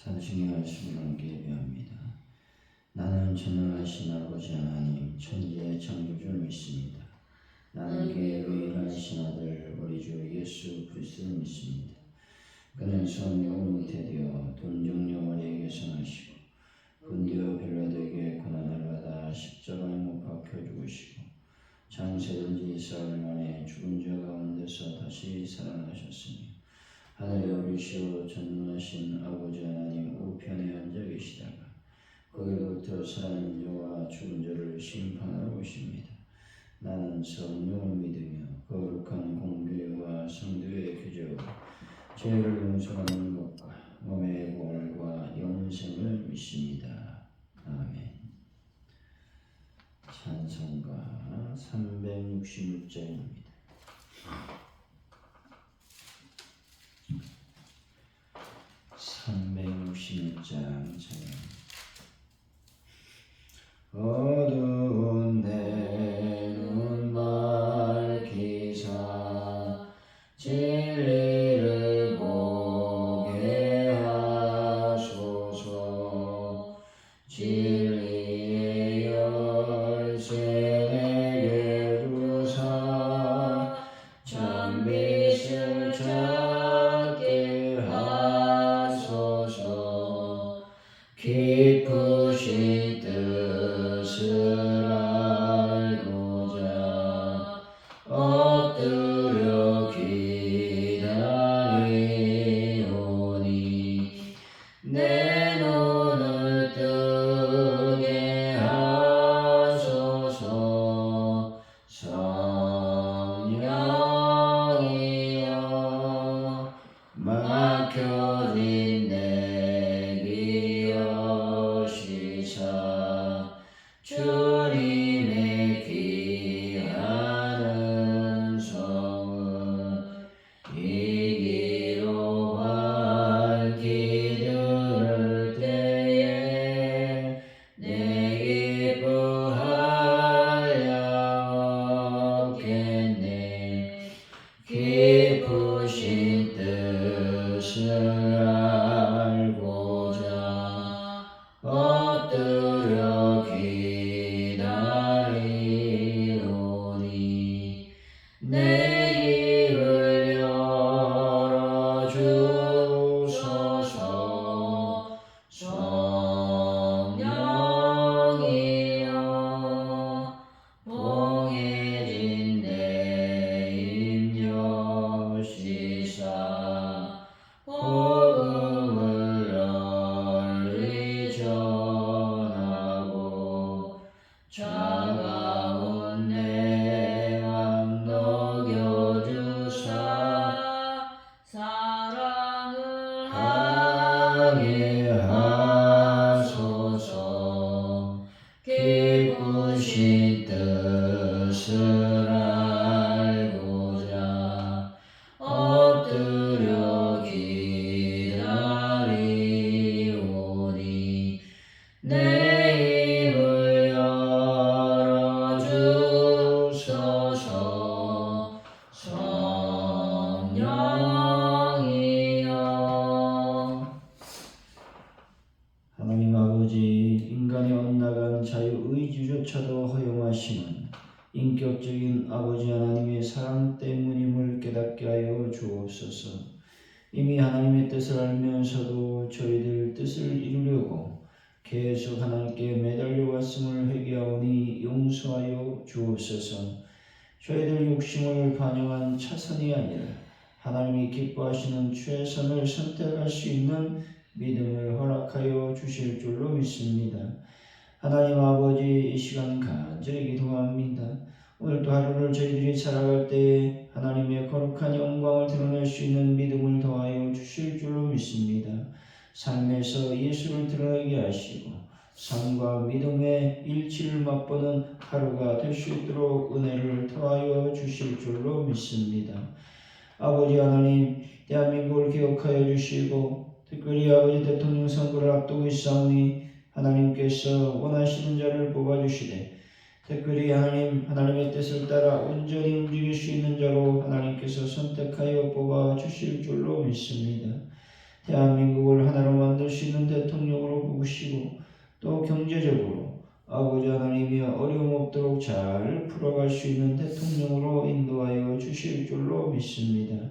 산승하신 분께 예배합니다. 나는 전능하신 아버지 하나님 천지의 창조주를 믿습니다. 나는 그의 유일하신 아들 우리 주 예수 그리스도를 믿습니다. 그는 성령으로 잉태되어 동정녀 마리아에게서 나시고 본디오 빌라도에게 고난을 받아 십자가에 못 박혀 죽으시고 장세된 지 사흘 만에 죽은 자 가운데서 다시 살아나셨으니 하늘에 오르시어 전능하신 아버지 하나님 우편에 앉아 계시다가 거기로부터 살아있는 자와 죽은 자를 심판하러 오십니다. 나는 성령을 믿으며 거룩한 공교회와 성도의 교제와 죄를 용서하는 것과 몸의 부활과 영생을 믿습니다. 아멘. 찬송가 366장입니다. 어두운 내 눈 밝히사 진리를 보게 하소서. 진리의 열쇠 내게 주사 참빛을 찾게 하소서. 깊으신 뜻을 알고자 엎드려 기다리오니 내 눈을 뜨게 하소서. 성령이여 막혀진 내 귀 여시사 주님의 귀한 성은 이기로 밝히 들을 때에 내 기뻐할 양 없겠네. 깊으신 뜻을 알고자 엎드려 기다리오니 내 입을 열어주소서. 성령이여 봉해진 내 입 여시사 복음을 널리 전하고 차가운 내 맘 녹여주사 사랑을 하게 하소서. 깊으신 뜻을 알고자 엎드려 기다리오니 내 입을 열어주소서. 성령이여 하나님 아버지, 인간의 엇나간 자유의지조차도 허용하시는 인격적인 아버지 하나님의 사랑 때문임을 깨닫게 하여 주옵소서. 이미 하나님의 뜻을 알면서도 저희들 뜻을 이루려고 계속 하나님께 매달려 왔음을 회개하오니 용서하여 주옵소서. 저희들 욕심을 반영한 차선이 아니라 하나님이 기뻐하시는 최선을 선택할 수 있는 믿음을 허락하여 주실 줄로 믿습니다. 하나님 아버지, 이 시간 간절히 기도합니다. 오늘도 하루를 저희들이 살아갈 때에 하나님의 거룩한 영광을 드러낼 수 있는 믿음을 더하여 주실 줄로 믿습니다. 삶에서 예수를 드러내게 하시고 삶과 믿음의 일치를 맛보는 하루가 될 수 있도록 은혜를 더하여 주실 줄로 믿습니다. 아버지 하나님, 대한민국을 기억하여 주시고 특별히 아버지 대통령 선거를 앞두고 있사오니 하나님께서 원하시는 자를 뽑아주시되 특별히 하나님의 뜻을 따라 온전히 움직일 수 있는 자로 하나님께서 선택하여 뽑아주실 줄로 믿습니다. 대한민국을 하나로 만들 수 있는 대통령으로 부으시고 또 경제적으로 아버지 하나님이 어려움 없도록 잘 풀어갈 수 있는 대통령으로 인도하여 주실 줄로 믿습니다.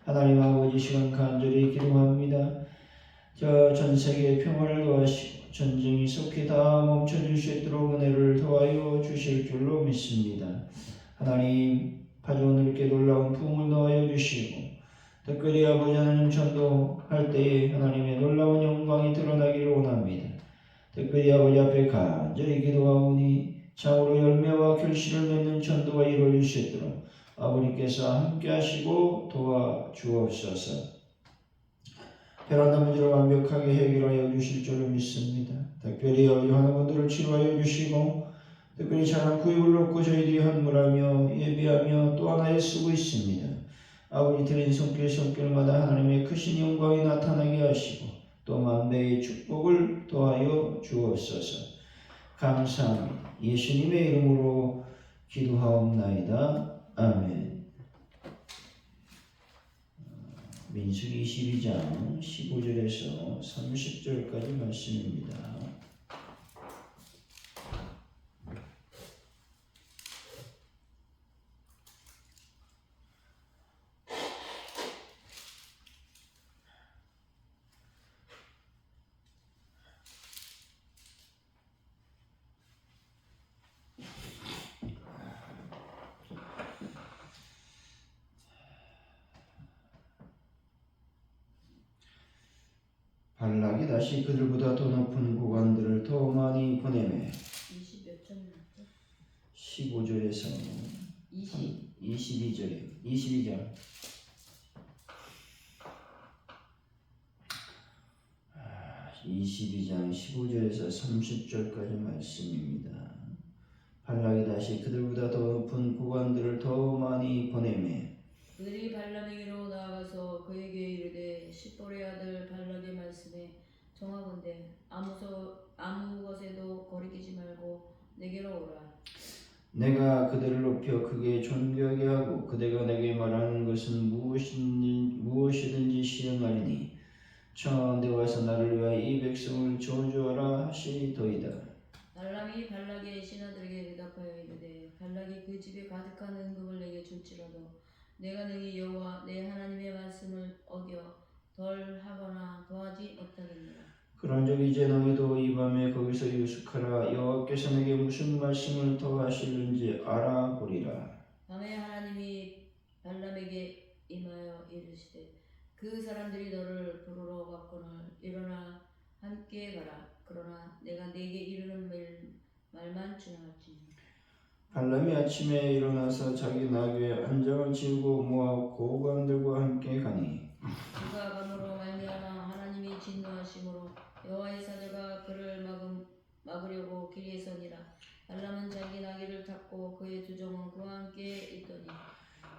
하나님 아버지 시간 간절히 기도합니다. 전 세계의 평화를 도하시고 전쟁이 속히 다 멈춰질 수 있도록 은혜를 더하여 주실 줄로 믿습니다. 하나님 파주오늘께 놀라운 부흥을 더하여 주시고 특별히 아버지 하나님 전도할 때에 하나님의 놀라운 영광이 드러나기를 원합니다. 특별히 아버지 앞에 간절히 기도하오니 참으로 열매와 결실을 맺는 전도가 이루어질 수 있도록 아버지께서 함께 하시고 도와주옵소서. 베란다 문제를 완벽하게 해결하여 주실 줄을 믿습니다. 특별히 환우분들을 치료하여 주시고 특별히 잘한 구입을 놓고 저희들이 헌물하며 예비하며 또 하나 애쓰고 있습니다. 아버지 드린 손길마다 하나님의 크신 영광이 나타나게 하시고 또 만배의 축복을 더하여 주옵소서. 감사합니다. 예수님의 이름으로 기도하옵나이다. 아멘. 민수기 22장 15절에서 30절까지 말씀입니다. 발락이 다시 그들보다 더 높은 고관들을 더 많이 보내매 15절에서 22장 15절에서 30절까지 말씀입니다. 발락이 다시 그들보다 더 높은 고관들을 더 많이 보내매 그들이 발람에게로 나아가서 그에게 이르되 십볼의 아들 발락의 말씀에 정하건대 아무 것에도 거리끼지 말고 내게로 오라. 내가 그들을 높여 크게 존귀하게 하고 그대가 내게 말하는 것은 무엇이든지 시행하리니 청하건대 와서 나를 위하여 이 백성을 저주하라 하시리더이다. 발람이 발락의 신하들에게 대답하여 이르되 발락이 그 집에 가득한 은금을 내게 줄지라도 내가 능히 여호와 내 하나님의 말씀을 어겨 덜 하거나 더하지 못하겠느라. 그런즉 이제 너희도 이 밤에 거기서 유숙하라. 여호와께서 내게 무슨 말씀을 더하실는지 알아보리라. 밤에 하나님이 발람에게 임하여 이르시되 그 사람들이 너를 부르러 갔거늘 일어나 함께 가라. 그러나 내가 네게 이르는 말만 준하지. 발람이 아침에 일어나서 자기 나귀에 안장을 지우고 모압 고관들과 함께 가니 그가 감으로 말미암아 하나님이 진노하심으로 여호와의 사자가 그를 막으려고 길에 서니라. 발람은 자기 나귀를 탔고 그의 두 종은 그와 함께 있더니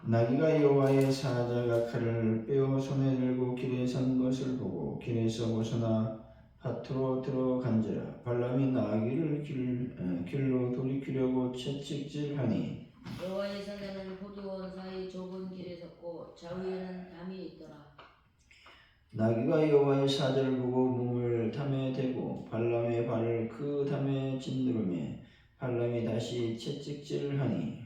나귀가 여호와의 사자가 칼을 빼어 손에 들고 길에 선 것을 보고 길에서 벗어나 밭으로 들어간지라. 발람이 나귀를 길로 돌이키려고 채찍질하니 여호와의 사자는 포도원 사이 좁은 길에 섰고 좌우에는 담이 있더라. 나귀가 여호와의 사자를 보고 몸을 담에 대고 발람의 발을 그 담에 짓누르매 발람이 다시 채찍질하니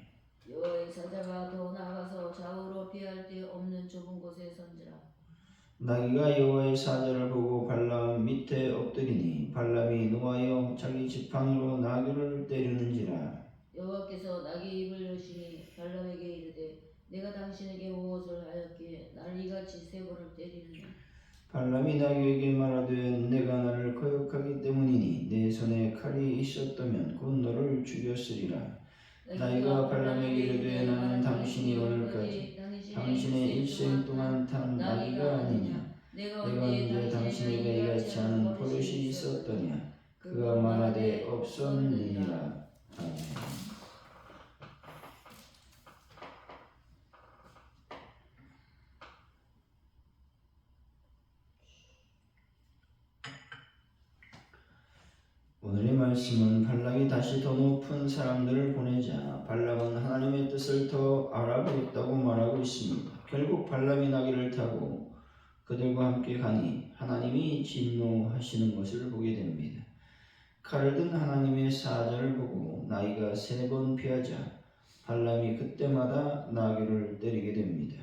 여호와의 사자가 더 나아가서 좌우로 피할 데 없는 좁은 곳에 선지라. 나귀가 여호와의 사자를 보고 발람 밑에 엎드리니 발람이 노하여 자기 지팡이로 나귀를 때리는지라. 여호와께서 나귀의 입을 여시니 발람에게 이르되 내가 당신에게 무엇을 하였기에 나를 이같이 세 번을 때리느냐. 발람이 나귀에게 말하되 내가 나를 거역하기 때문이니 내 손에 칼이 있었다면 곧 너를 죽였으리라. 나귀가 발람에게 이르되 나는 당신이 오늘까지 당신의 일생 동안 탄 나귀가 아니냐. 내가 언제 당신에게 이같이 하는 버릇이 있었더냐. 그가 말하되 없었느니라. 아멘. 오늘의 말씀은 발락이 다시 더 높은 사람들을 보내자 발람은 하나님의 뜻을 더 알아보겠다고 말하고 있습니다. 결국 발람이 나귀를 타고 그들과 함께 가니 하나님이 진노하시는 것을 보게 됩니다. 칼을 든 하나님의 사자를 보고 나귀가 3번 피하자 발람이 그때마다 나귀를 때리게 됩니다.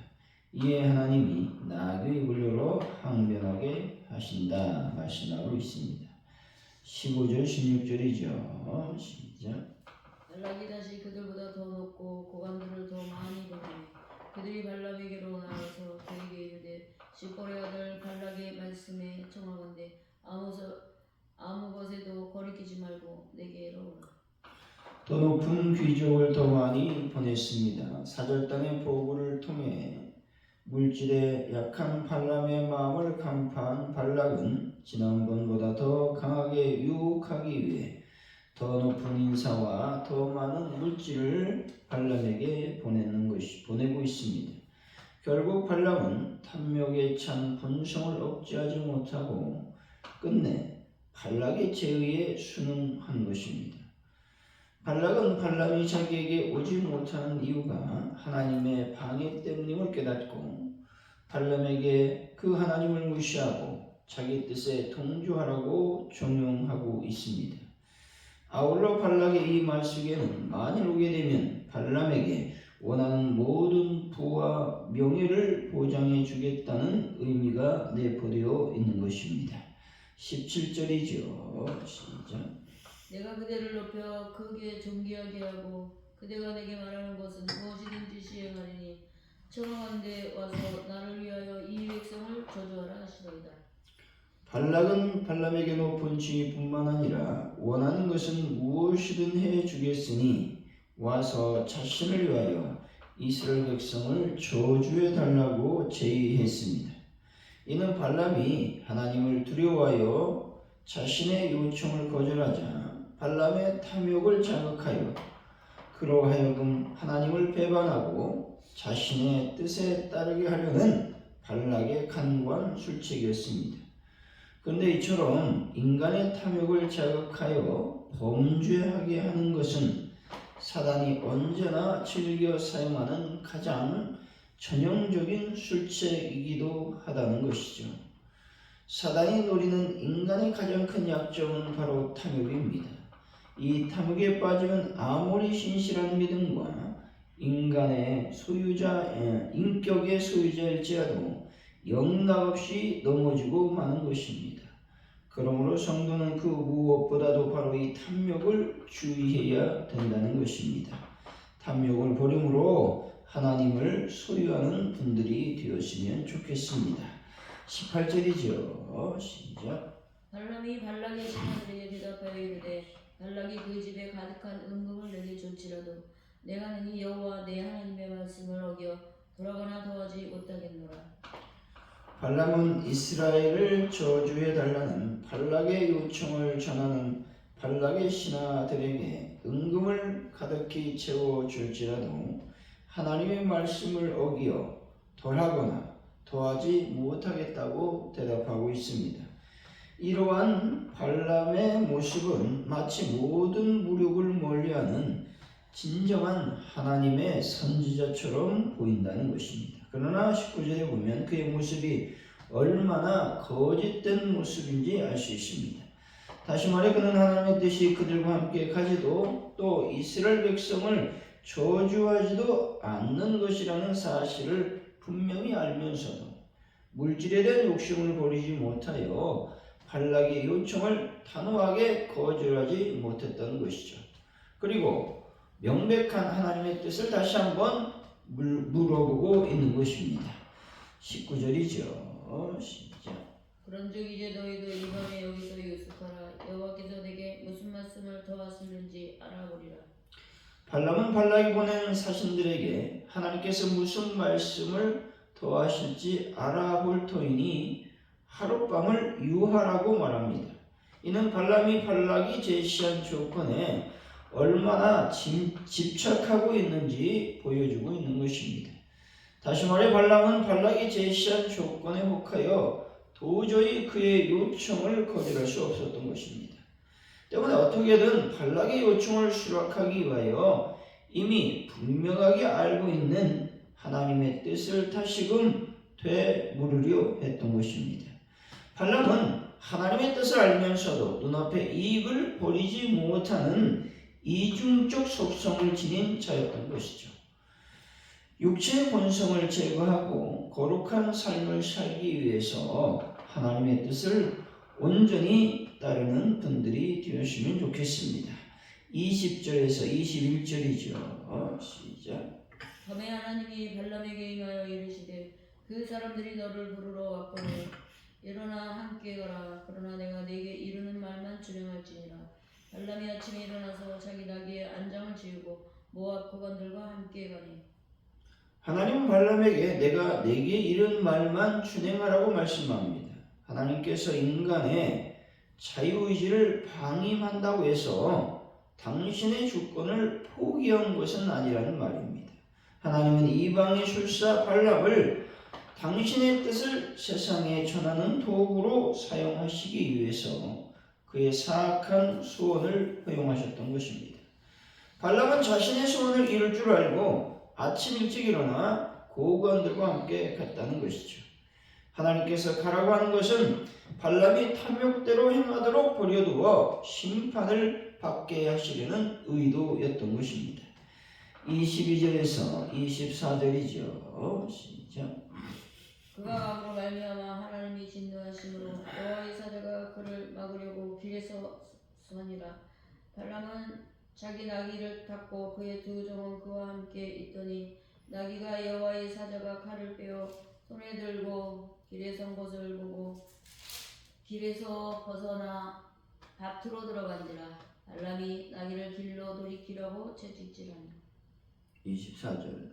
이에 하나님이 나귀의 굴려로 항변하게 하신다 말씀하고 있습니다. 15절 16절이죠. 시작. 발락이 다시 그들보다 더 높고 고관들을 더 많이 보내니 그들이 발람에게로 나와서 그에게 이르되 십볼의 아들 발락의 말씀에 청하건대 아무 것에도 거리끼지 말고 내게로 오라. 더 높은 귀족을 더 많이 보냈습니다. 사절단의 보고를 통해 물질에 약한 발람의 마음을 간파한 발락은 지난번보다 더 강하게 유혹하기 위해 더 높은 인사와 더 많은 물질을 발람에게 보내고 있습니다. 결국 발람은 탐욕에 찬 본성을 억제하지 못하고 끝내 발락의 제의에 순응한 것입니다. 발락은 발람이 자기에게 오지 못하는 이유가 하나님의 방해 때문임을 깨닫고 발람에게 그 하나님을 무시하고 자기 뜻에 동조하라고 종용하고 있습니다. 아울러 발락의 이 말 속에는 만일 오게 되면 발람에게 원하는 모든 부와 명예를 보장해 주겠다는 의미가 내포되어 있는 것입니다. 17절이죠. 시작. 내가 그대를 높여 크게 존귀하게 하고 그대가 내게 말하는 것은 무엇이든지 시행하리니 청하건대 와서 나를 위하여 이 백성을 저주하라 하시더이다. 발락은 발람에게 높은 지위뿐만 아니라 원하는 것은 무엇이든 해주겠으니 와서 자신을 위하여 이스라엘 백성을 저주해 달라고 제의했습니다. 이는 발람이 하나님을 두려워하여 자신의 요청을 거절하자 발람의 탐욕을 자극하여 그로 하여금 하나님을 배반하고 자신의 뜻에 따르게 하려는 발락의 간과한 술책이었습니다. 그런데 이처럼 인간의 탐욕을 자극하여 범죄하게 하는 것은 사단이 언제나 즐겨 사용하는 가장 전형적인 술책이기도 하다는 것이죠. 사단이 노리는 인간의 가장 큰 약점은 바로 탐욕입니다. 이 탐욕에 빠지면 아무리 신실한 믿음과 인격의 소유자일지라도 영락없이 넘어지고 마는 것입니다. 그러므로 성도는 그 무엇보다도 바로 이 탐욕을 주의해야 된다는 것입니다. 탐욕을 버림으로 하나님을 소유하는 분들이 되었으면 좋겠습니다. 18절이죠. 시작. 발람이 발락의 신하들에게 대답하여 이르되 발락이 그 집에 가득한 은금을 내게 줄지라도 내가 능히 여호와 내 하나님의 말씀을 어겨 돌아가나 더하지 못하겠노라. 발람은 이스라엘을 저주해 달라는 발락의 요청을 전하는 발락의 신하들에게 은금을 가득히 채워 줄지라도 하나님의 말씀을 어기어 덜하거나 더하지 못하겠다고 대답하고 있습니다. 이러한 발람의 모습은 마치 모든 무력을 멀리하는 진정한 하나님의 선지자처럼 보인다는 것입니다. 그러나 19절에 보면 그의 모습이 얼마나 거짓된 모습인지 알 수 있습니다. 다시 말해 그는 하나님의 뜻이 그들과 함께 가지도 또 이스라엘 백성을 저주하지도 않는 것이라는 사실을 분명히 알면서도 물질에 대한 욕심을 버리지 못하여 발락의 요청을 단호하게 거절하지 못했다는 것이죠. 그리고 명백한 하나님의 뜻을 다시 한번 물어보고 있는 것입니다. 19절이죠. 시작. 그런즉 이제 너희도 이 밤에 여기서 유숙하라. 여호와께서 내게 무슨 말씀을 더하시는지 알아보리라. 발람은 발락이 보낸 사신들에게 하나님께서 무슨 말씀을 더하실지 알아볼 터이니 하룻밤을 유하라고 말합니다. 이는 발람이 발락이 제시한 조건에 얼마나 집착하고 있는지 보여주고 있는 것입니다. 다시 말해 발람은 발락이 제시한 조건에 혹하여 도저히 그의 요청을 거절할 수 없었던 것입니다. 때문에 어떻게든 발락의 요청을 수락하기 위하여 이미 분명하게 알고 있는 하나님의 뜻을 다시금 되물으려 했던 것입니다. 발람은 하나님의 뜻을 알면서도 눈앞에 이익을 버리지 못하는 이중적 속성을 지닌 자였던 것이죠. 육체의 본성을 제거하고 거룩한 삶을 살기 위해서 하나님의 뜻을 온전히 따르는 분들이 되었으면 좋겠습니다. 20절에서 21절이죠. 시작. 밤에 하나님이 발람에게 임하여 이르시되 그 사람들이 너를 부르러 왔거늘 일어나 함께 가라. 그러나 내가 네게 이르는 말만 준행할지니라. 발람이 아침에 일어나서 자기 나귀의 안장을 지우고 모압 고관들과 함께 가니 하나님은 발람에게 내가 네게 이른 말만 준행하라고 말씀합니다. 하나님께서 인간의 자유의지를 방임한다고 해서 당신의 주권을 포기한 것은 아니라는 말입니다. 하나님은 이방의 술사 발람을 당신의 뜻을 세상에 전하는 도구로 사용하시기 위해서 그의 사악한 소원을 허용하셨던 것입니다. 발람은 자신의 소원을 이룰 줄 알고 아침 일찍 일어나 고관들과 함께 갔다는 것이죠. 하나님께서 가라고 하는 것은 발람이 탐욕대로 행하도록 버려두어 심판을 받게 하시려는 의도였던 것입니다. 22절에서 24절이죠. 시작. 그가 악으로 말미암아 하나님이 진노하심으로 여호와의 사자가 그를 막으려고 길에서 서니라. 발람은 자기 나귀를 탔고 그의 두 종은 그와 함께 있더니 나귀가 여호와의 사자가 칼을 빼어 손에 들고 길에 선 것을 보고 길에서 벗어나 밭으로 들어간지라. 발람이 나귀를 길로 돌이키려고 채찍질하니 24절.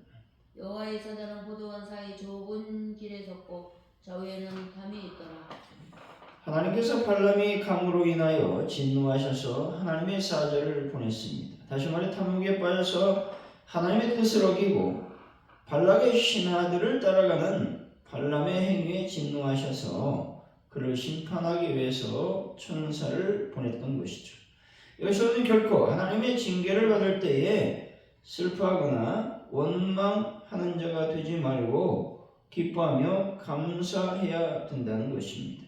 여호와의 사자는 포도원 사이 좁은 길에 섰고 좌우에는 담이 있더라. 하나님께서 발람이 감으로 인하여 진노하셔서 하나님의 사자를 보냈습니다. 다시 말해 탐욕에 빠져서 하나님의 뜻을 어기고 발락의 신하들을 따라가는 발람의 행위에 진노하셔서 그를 심판하기 위해서 천사를 보냈던 것이죠. 여기서는 결코 하나님의 징계를 받을 때에 슬퍼하거나 원망하는 자가 되지 말고 기뻐하며 감사해야 된다는 것입니다.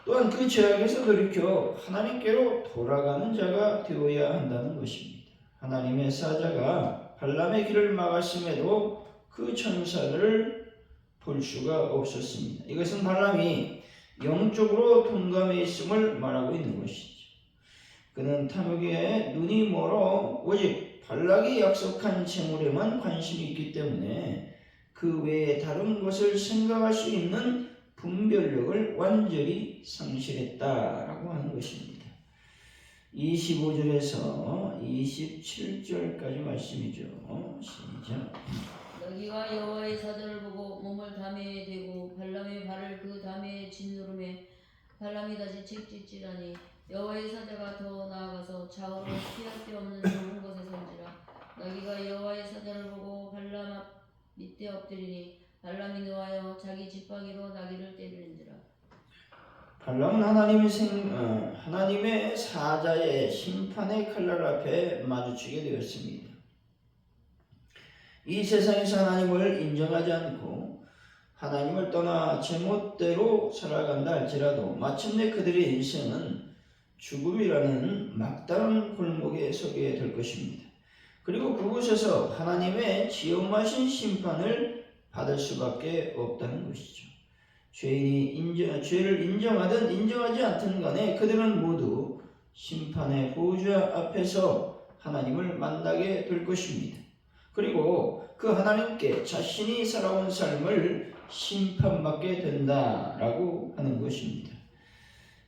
또한 그 죄악에서 돌이켜 하나님께로 돌아가는 자가 되어야 한다는 것입니다. 하나님의 사자가 발람의 길을 막았음에도 그 천사를 볼 수가 없었습니다. 이것은 발람이 영적으로 둔감해 있음을 말하고 있는 것이죠. 그는 탐욕에 눈이 멀어 오직 발락이 약속한 재물에만 관심이 있기 때문에 그 외에 다른 것을 생각할 수 있는 분별력을 완전히 상실했다라고 하는 것입니다. 25절에서 27절까지 말씀이죠. 시작. 나귀가 여호와의 사자를 보고 몸을 담에 대고 발람의 발을 그 담에 짓누르매 발람이 다시 채찍질하니 여호와의 사자가 더 나아가서 좌우로 피할 데 없는 좁은 곳에 선지라. 나귀가 여호와의 사자를 보고 발람 앞 밑에 엎드리니 발람이 노하여 자기 지팡이로 나귀를 때리는지라. 발람은 하나님의 사자의 심판의 칼날 앞에 마주치게 되었습니다. 이 세상에서 하나님을 인정하지 않고 하나님을 떠나 제멋대로 살아간다 할지라도 마침내 그들의 인생은 죽음이라는 막다른 골목에 서게 될 것입니다. 그리고 그곳에서 하나님의 지엄하신 심판을 받을 수밖에 없다는 것이죠. 죄를 인정하든 인정하지 않든 간에 그들은 모두 심판의 보좌 앞에서 하나님을 만나게 될 것입니다. 그리고 그 하나님께 자신이 살아온 삶을 심판받게 된다라고 하는 것입니다.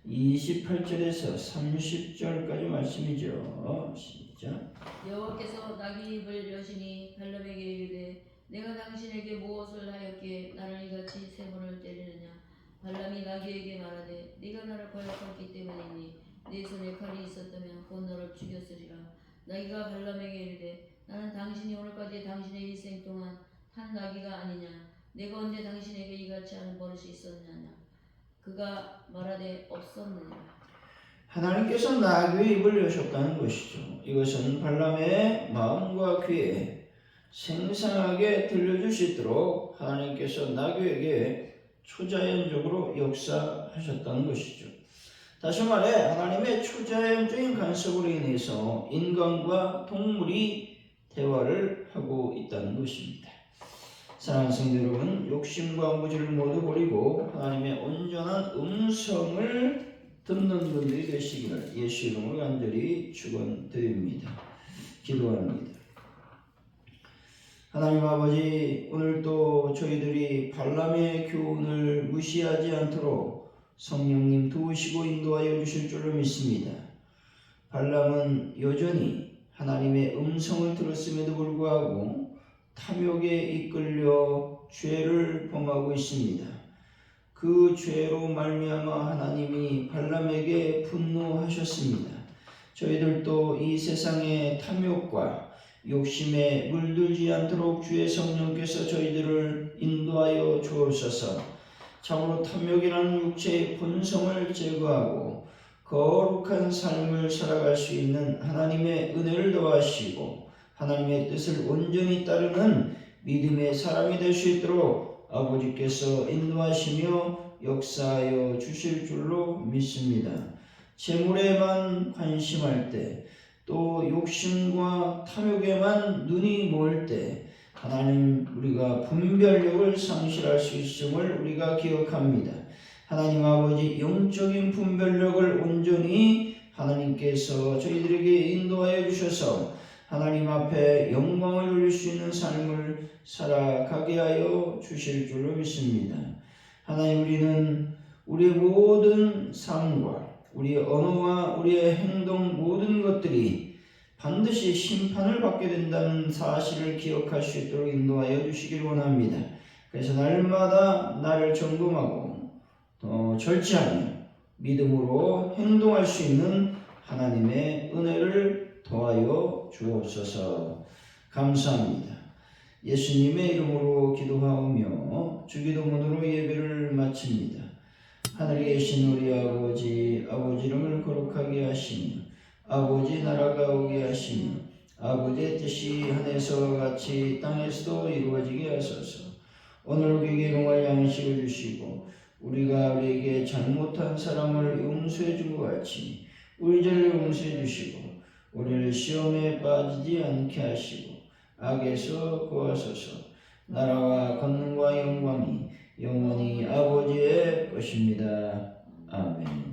28절에서 30절까지 말씀이죠. 시작. 여호와께서 나귀 입을 여시니 발람에게 이르되 내가 당신에게 무엇을 하였기에 나를 이같이 세 번을 때리느냐. 발람이 나귀에게 말하되 네가 나를 거역했기 때문이니 네 손에 칼이 있었다면 곧 너를 죽였으리라. 나귀가 발람에게 이르되 나는 당신이 오늘까지 당신의 일생 동안 탄 나귀가 아니냐. 내가 언제 당신에게 이같이 하는 버릇이 있었느냐. 그가 말하되 없었느니라. 하나님께서 나귀의 입을 여셨다는 것이죠. 이것은 발람의 마음과 귀에 생생하게 들려줄 수 있도록 하나님께서 나그에게 초자연적으로 역사하셨다는 것이죠. 다시 말해 하나님의 초자연적인 간섭으로 인해서 인간과 동물이 대화를 하고 있다는 것입니다. 사랑하는 성도 여러분, 욕심과 무지를 모두 버리고 하나님의 온전한 음성을 듣는 분들이 되시기를 예수 이름으로 간절히 축원드립니다. 기도합니다. 하나님 아버지, 오늘도 저희들이 발람의 교훈을 무시하지 않도록 성령님 도우시고 인도하여 주실 줄로 믿습니다. 발람은 여전히 하나님의 음성을 들었음에도 불구하고 탐욕에 이끌려 죄를 범하고 있습니다. 그 죄로 말미암아 하나님이 발람에게 분노하셨습니다. 저희들도 이 세상의 탐욕과 욕심에 물들지 않도록 주의 성령께서 저희들을 인도하여 주옵소서. 참으로 탐욕이라는 육체의 본성을 제거하고 거룩한 삶을 살아갈 수 있는 하나님의 은혜를 더하시고 하나님의 뜻을 온전히 따르는 믿음의 사람이 될 수 있도록 아버지께서 인도하시며 역사하여 주실 줄로 믿습니다. 재물에만 관심할 때, 또 욕심과 탐욕에만 눈이 멀 때 하나님, 우리가 분별력을 상실할 수 있음을 우리가 기억합니다. 하나님 아버지, 영적인 분별력을 온전히 하나님께서 저희들에게 인도하여 주셔서 하나님 앞에 영광을 돌릴 수 있는 삶을 살아가게 하여 주실 줄로 믿습니다. 하나님, 우리는 우리의 모든 삶과 우리의 언어와 우리의 행동 모든 것들이 반드시 심판을 받게 된다는 사실을 기억할 수 있도록 인도하여 주시기를 원합니다. 그래서 날마다 나를 점검하고 절제하며 믿음으로 행동할 수 있는 하나님의 은혜를 더하여 주옵소서. 감사합니다. 예수님의 이름으로 기도하오며 주기도문으로 예배를 마칩니다. 하늘에 계신 우리 아버지, 아버지 이름을 거룩하게 하시며 아버지 나라가 오게 하시며 아버지의 뜻이 하늘에서와 같이 땅에서도 이루어지게 하소서. 오늘 우리에게 용할 양식을 주시고 우리가 우리에게 잘못한 사람을 용서해 준 것 같이 우리 죄를 용서해 주시고 우리를 시험에 빠지지 않게 하시고 악에서 구하소서. 나라와 권능과 영광이 영원히 아버지의 것입니다. 아멘.